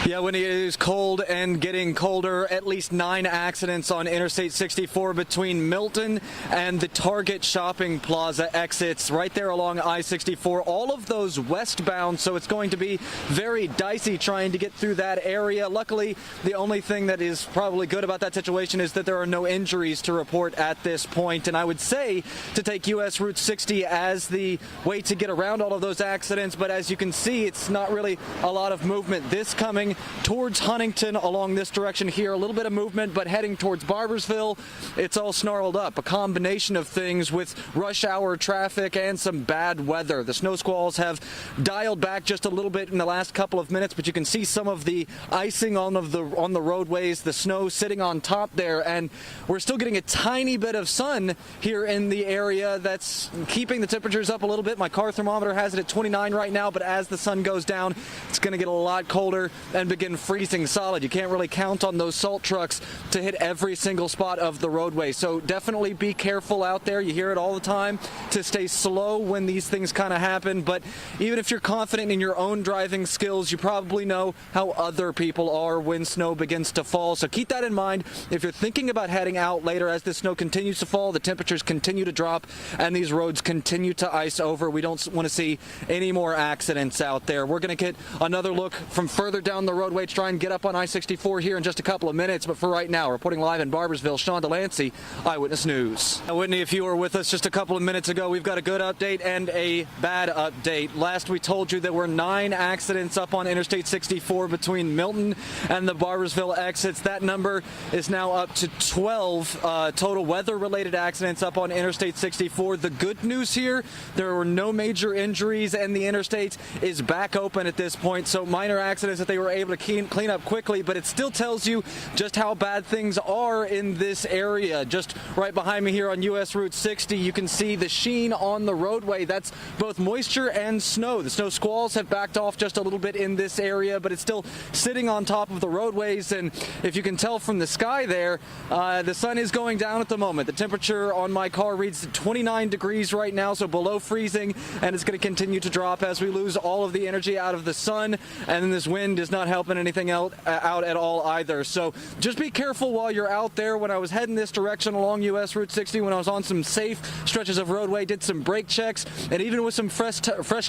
Yeah, when it is cold and getting colder, at least 9 accidents on Interstate 64 between Milton and the Target Shopping Plaza exits right there along I-64. All of those westbound, so it's going to be very dicey trying to get through that area. Luckily, the only thing that is probably good about that situation is that there are no injuries to report at this point. And I would say to take U.S. Route 60 as the way to get around all of those accidents, but as you can see, it's not really a lot of movement. This coming towards Huntington along this direction here, a little bit of movement, but heading towards Barbersville, it's all snarled up. A combination of things with rush hour traffic and some bad weather. The snow squalls have dialed back just a little bit in the last couple of minutes, but you can see some of the icing on the roadways, the snow sitting on top there, and we're still getting a tiny bit of sun here in the area that's keeping the temperatures up a little bit. My car thermometer has it at 29 right now, but as the sun goes down, it's going to get a lot colder and begin freezing solid. You can't really count on those salt trucks to hit every single spot of the roadway. So definitely be careful out there. You hear it all the time to stay slow when these things kind of happen. But even if you're confident in your own driving skills, you probably know how other people are when snow begins to fall. So keep that in mind if you're thinking about heading out later as the snow continues to fall, the temperatures continue to drop, and these roads continue to ice over. We don't want to see any more accidents out there. We're going to get another look from further down the roadway to try and get up on I-64 here in just a couple of minutes. But for right now, reporting live in Barbersville, Sean DeLancey, Eyewitness News. Now, Whitney, if you were with us just a couple of minutes ago, we've got a good update and a bad update. Last we told you there were 9 accidents up on Interstate 64 between Milton and the Barbersville exits. That number is now up to 12 total weather-related accidents up on Interstate 64. The good news here, there were no major injuries and the interstate is back open at this point. So minor accidents that they were able to clean up quickly, but it still tells you just how bad things are in this area. Just right behind me here on U.S. Route 60, you can see the sheen on the roadway. That's both moisture and snow. The snow squalls have backed off just a little bit in this area, but it's still sitting on top of the roadways. And if you can tell from the sky there, the sun is going down at the moment. The temperature on my car reads 29 degrees right now, so below freezing, and it's going to continue to drop as we lose all of the energy out of the sun. And then this wind is not helping anything out at all either. So just be careful while you're out there. When I was heading this direction along U.S. Route 60, when I was on some safe stretches of roadway, did some brake checks, and even with some fresh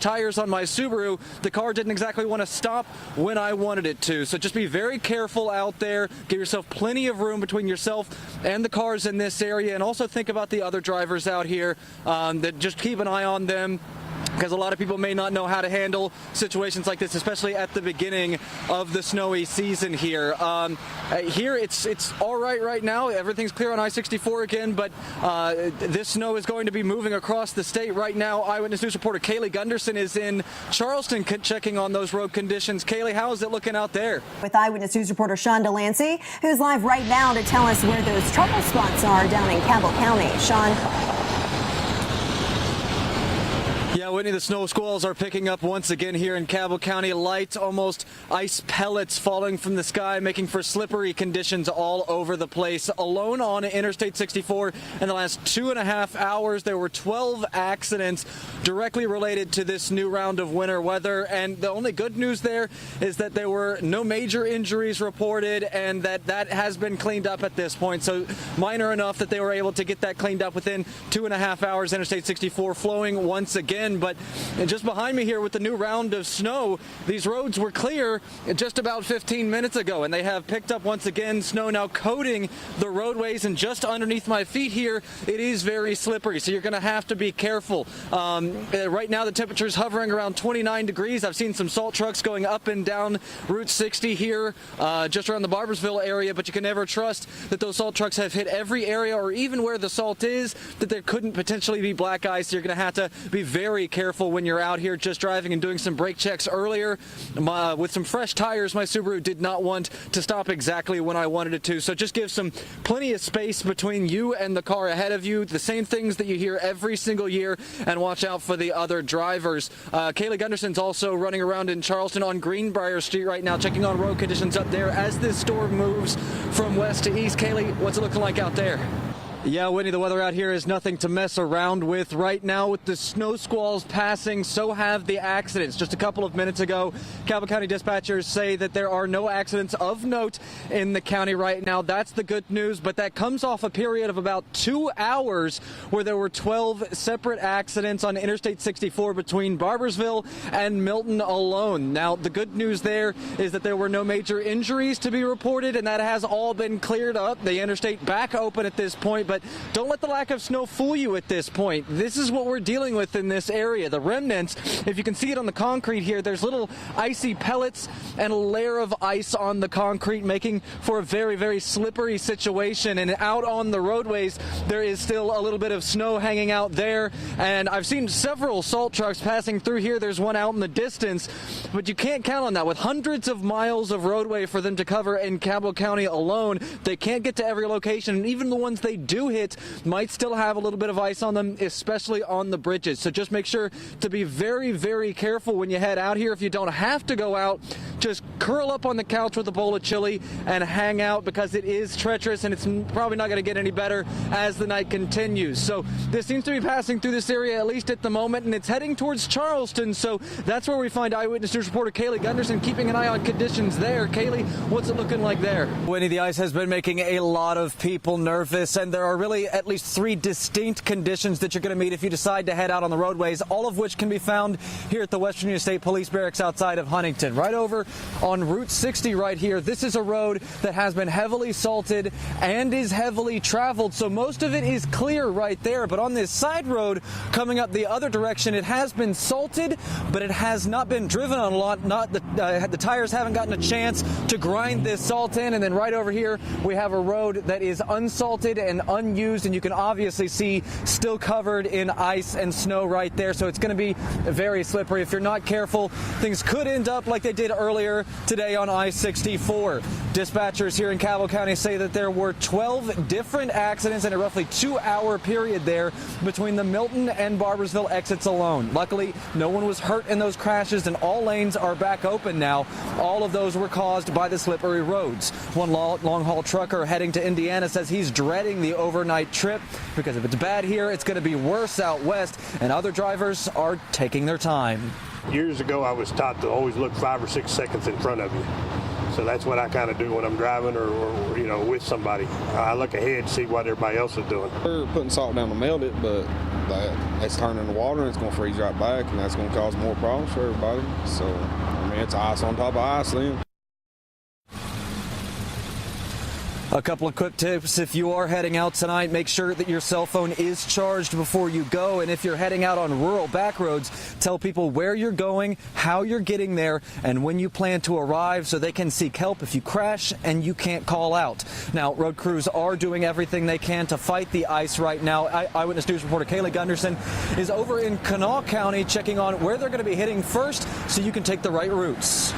tires on my Subaru, the car didn't exactly want to stop when I wanted it to. So just be very careful out there. Give yourself plenty of room between yourself and the cars in this area, and also think about the other drivers out here, that just keep an eye on them, because a lot of people may not know how to handle situations like this, especially at the beginning of the snowy season here. Here it's all right now. Everything's clear on I-64 again, but this snow is going to be moving across the state right now. Eyewitness News reporter Kaylee Gunderson is in Charleston checking on those road conditions. Kaylee, how is it looking out there? With Eyewitness News reporter Sean DeLancey, who's live right now to tell us where those trouble spots are down in Cabell County. Sean? Yeah, Whitney, the snow squalls are picking up once again here in Cabell County. Light, almost ice pellets falling from the sky, making for slippery conditions all over the place. Alone on Interstate 64 in the last 2.5 hours, there were 12 accidents directly related to this new round of winter weather. And the only good news there is that there were no major injuries reported, and that has been cleaned up at this point. So minor enough that they were able to get that cleaned up within 2.5 hours. Interstate 64 flowing once again. But just behind me here with the new round of snow, these roads were clear just about 15 minutes ago, and they have picked up once again. Snow now coating the roadways, and just underneath my feet here, it is very slippery, so you're going to have to be careful. Right now the temperature is hovering around 29 degrees. I've seen some salt trucks going up and down Route 60 here, just around the Barbersville area, but you can never trust that those salt trucks have hit every area, or even where the salt is, that there couldn't potentially be black ice. You're going to have to be very careful when you're out here just driving and doing some brake checks earlier. With some fresh tires, my Subaru did not want to stop exactly when I wanted it to. So just give plenty of space between you and the car ahead of you. The same things that you hear every single year, and watch out for the other drivers. Kaylee Gunderson's also running around in Charleston on Greenbrier Street right now, checking on road conditions up there as this storm moves from west to east. Kaylee, what's it looking like out there? Yeah, Whitney, the weather out here is nothing to mess around with. Right now, with the snow squalls passing, so have the accidents. Just a couple of minutes ago, Cabell County dispatchers say that there are no accidents of note in the county right now. That's the good news, but that comes off a period of about 2 hours where there were 12 separate accidents on Interstate 64 between Barbersville and Milton alone. Now, the good news there is that there were no major injuries to be reported, and that has all been cleared up. The interstate back open at this point, but don't let the lack of snow fool you at this point. This is what we're dealing with in this area. The remnants, if you can see it on the concrete here, there's little icy pellets and a layer of ice on the concrete, making for a very, very slippery situation. And out on the roadways, there is still a little bit of snow hanging out there. And I've seen several salt trucks passing through here. There's one out in the distance, but you can't count on that. With hundreds of miles of roadway for them to cover in Cabell County alone, they can't get to every location. And even the ones they do hit might still have a little bit of ice on them, especially on the bridges. So just make sure to be very, very careful when you head out here. If you don't have to go out, just curl up on the couch with a bowl of chili and hang out, because it is treacherous and it's probably not going to get any better as the night continues. So this seems to be passing through this area, at least at the moment, and it's heading towards Charleston. So that's where we find Eyewitness News reporter Kaylee Gunderson keeping an eye on conditions there. Kaylee, what's it looking like there? Winnie, the ice has been making a lot of people nervous, and there are really at least 3 distinct conditions that you're going to meet if you decide to head out on the roadways, all of which can be found here at the West Virginia State Police Barracks outside of Huntington. Right over on Route 60 right here, this is a road that has been heavily salted and is heavily traveled, so most of it is clear right there. But on this side road coming up the other direction, it has been salted, but it has not been driven on a lot. The tires haven't gotten a chance to grind this salt in. And then right over here, we have a road that is unsalted and unused, and you can obviously see still covered in ice and snow right there. So it's going to be very slippery. If you're not careful, things could end up like they did earlier today on I-64. Dispatchers here in Cabell County say that there were 12 different accidents in a roughly 2-hour period there between the Milton and Barbersville exits alone. Luckily, no one was hurt in those crashes, and all lanes are back open now. All of those were caused by the slippery roads. One long-haul trucker heading to Indiana says he's dreading the overnight trip, because if it's bad here, it's going to be worse out west, and other drivers are taking their time. Years ago, I was taught to always look 5 or 6 seconds in front of you. So that's what I kind of do when I'm driving or with somebody. I look ahead to see what everybody else is doing. We're putting salt down to melt it, but it's turning to water and it's going to freeze right back, and that's going to cause more problems for everybody. So, I mean, it's ice on top of ice then. A couple of quick tips. If you are heading out tonight, make sure that your cell phone is charged before you go. And if you're heading out on rural back roads, tell people where you're going, how you're getting there, and when you plan to arrive, so they can seek help if you crash and you can't call out. Now, road crews are doing everything they can to fight the ice right now. Eyewitness News reporter Kaylee Gunderson is over in Kanawha County checking on where they're going to be hitting first so you can take the right routes.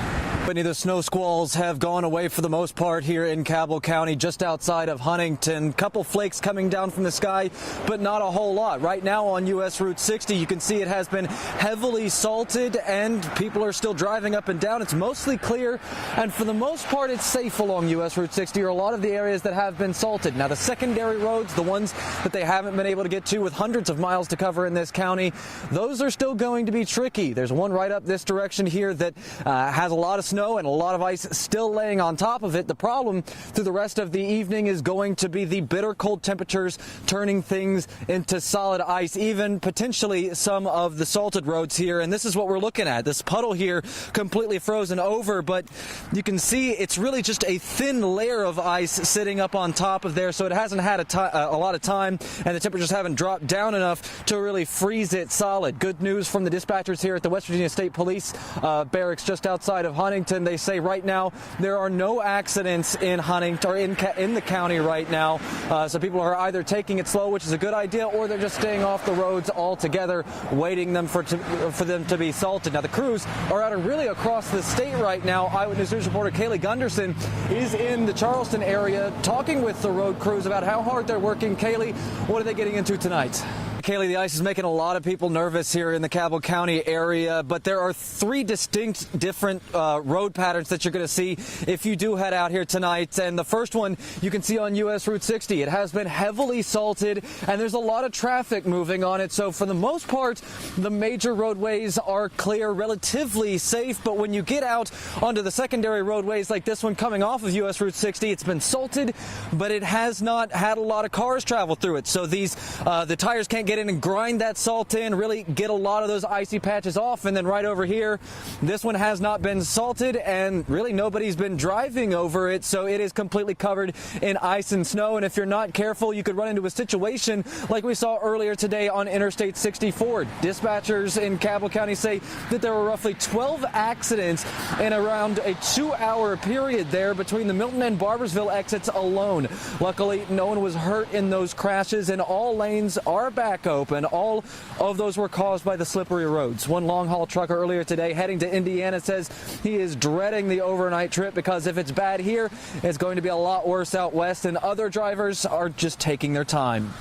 Whitney, the snow squalls have gone away for the most part here in Cabell County, just outside of Huntington. Couple flakes coming down from the sky, but not a whole lot. Right now on U.S. Route 60, you can see it has been heavily salted, and people are still driving up and down. It's mostly clear, and for the most part, it's safe along U.S. Route 60, or a lot of the areas that have been salted. Now, the secondary roads, the ones that they haven't been able to get to with hundreds of miles to cover in this county, those are still going to be tricky. There's one right up this direction here that has a lot of snow and a lot of ice still laying on top of it. The problem through the rest of the evening is going to be the bitter cold temperatures turning things into solid ice, even potentially some of the salted roads here. And this is what we're looking at. This puddle here completely frozen over, but you can see it's really just a thin layer of ice sitting up on top of there, so it hasn't had a lot of time, and the temperatures haven't dropped down enough to really freeze it solid. Good news from the dispatchers here at the West Virginia State Police Barracks just outside of Huntington. They say right now there are no accidents in Huntington or in the county right now. So people are either taking it slow, which is a good idea, or they're just staying off the roads altogether, waiting for them to be salted. Now, the crews are out really across the state right now. Eyewitness News reporter Kaylee Gunderson is in the Charleston area talking with the road crews about how hard they're working. Kaylee, what are they getting into tonight? Kaylee, the ice is making a lot of people nervous here in the Cabell County area, but there are three distinct different road patterns that you're going to see if you do head out here tonight. And the first one you can see on US Route 60. It has been heavily salted, and there's a lot of traffic moving on it. So for the most part, the major roadways are clear, relatively safe. But when you get out onto the secondary roadways like this one coming off of US Route 60, it's been salted, but it has not had a lot of cars travel through it. So the tires can't get in and grind that salt in, really get a lot of those icy patches off. And then right over here, this one has not been salted, and really nobody's been driving over it, so it is completely covered in ice and snow. And if you're not careful, you could run into a situation like we saw earlier today on Interstate 64. Dispatchers in Cabell County say that there were roughly 12 accidents in around a 2-hour period there between the Milton and Barbersville exits alone. Luckily, no one was hurt in those crashes, and all lanes are back open. All of those were caused by the slippery roads. One long-haul trucker earlier today heading to Indiana says he is dreading the overnight trip because if it's bad here, it's going to be a lot worse out west, and other drivers are just taking their time.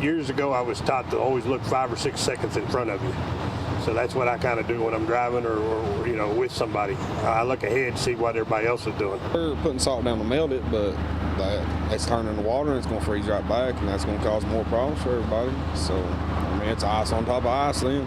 Years ago, I was taught to always look 5 or 6 seconds in front of you. So that's what I kind of do when I'm driving or with somebody. I look ahead, see what everybody else is doing. We're putting salt down to melt it, but that's turning the water and it's going to freeze right back, and that's going to cause more problems for everybody. So, I mean, it's ice on top of ice then.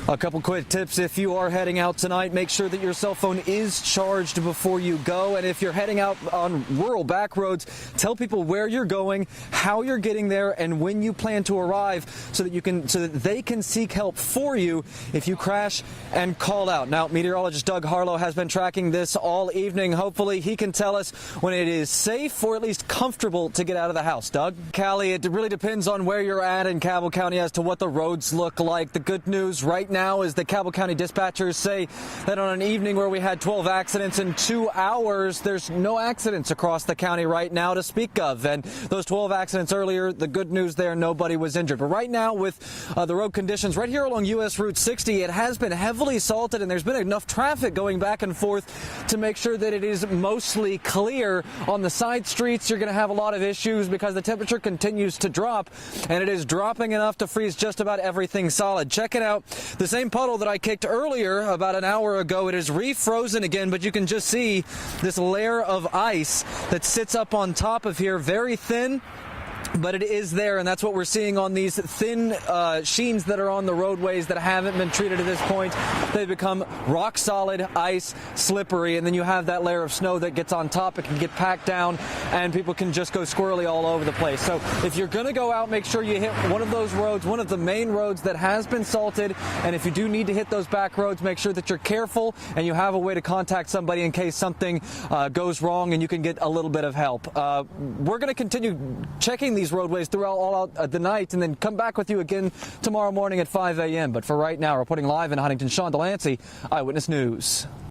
A couple quick tips if you are heading out tonight. Make sure that your cell phone is charged before you go. And if you're heading out on rural back roads, tell people where you're going, how you're getting there, and when you plan to arrive so that they can seek help for you if you crash and call out. Now, meteorologist Doug Harlow has been tracking this all evening. Hopefully he can tell us when it is safe or at least comfortable to get out of the house. Doug? Callie, it really depends on where you're at in Cabell County as to what the roads look like. The good news right now is the Cabell County dispatchers say that on an evening where we had 12 accidents in 2 hours, there's no accidents across the county right now to speak of. And those 12 accidents earlier, the good news there, nobody was injured. But right now with the road conditions right here along US Route 60, it has been heavily salted, and there's been enough traffic going back and forth to make sure that it is mostly clear. On the side streets, you're going to have a lot of issues because the temperature continues to drop, and it is dropping enough to freeze just about everything solid. Check it out. The same puddle that I kicked earlier about an hour ago, it is refrozen again, but you can just see this layer of ice that sits up on top of here, very thin. But it is there, and that's what we're seeing on these thin sheens that are on the roadways that haven't been treated at this point. They become rock solid ice, slippery, and then you have that layer of snow that gets on top. It can get packed down, and people can just go squirrely all over the place. So if you're going to go out, make sure you hit one of those roads, one of the main roads that has been salted. And if you do need to hit those back roads, make sure that you're careful and you have a way to contact somebody in case something goes wrong and you can get a little bit of help. We're going to continue checking these roadways throughout all the night and then come back with you again tomorrow morning at 5 a.m. But for right now, reporting live in Huntington, Sean DeLancey, Eyewitness News.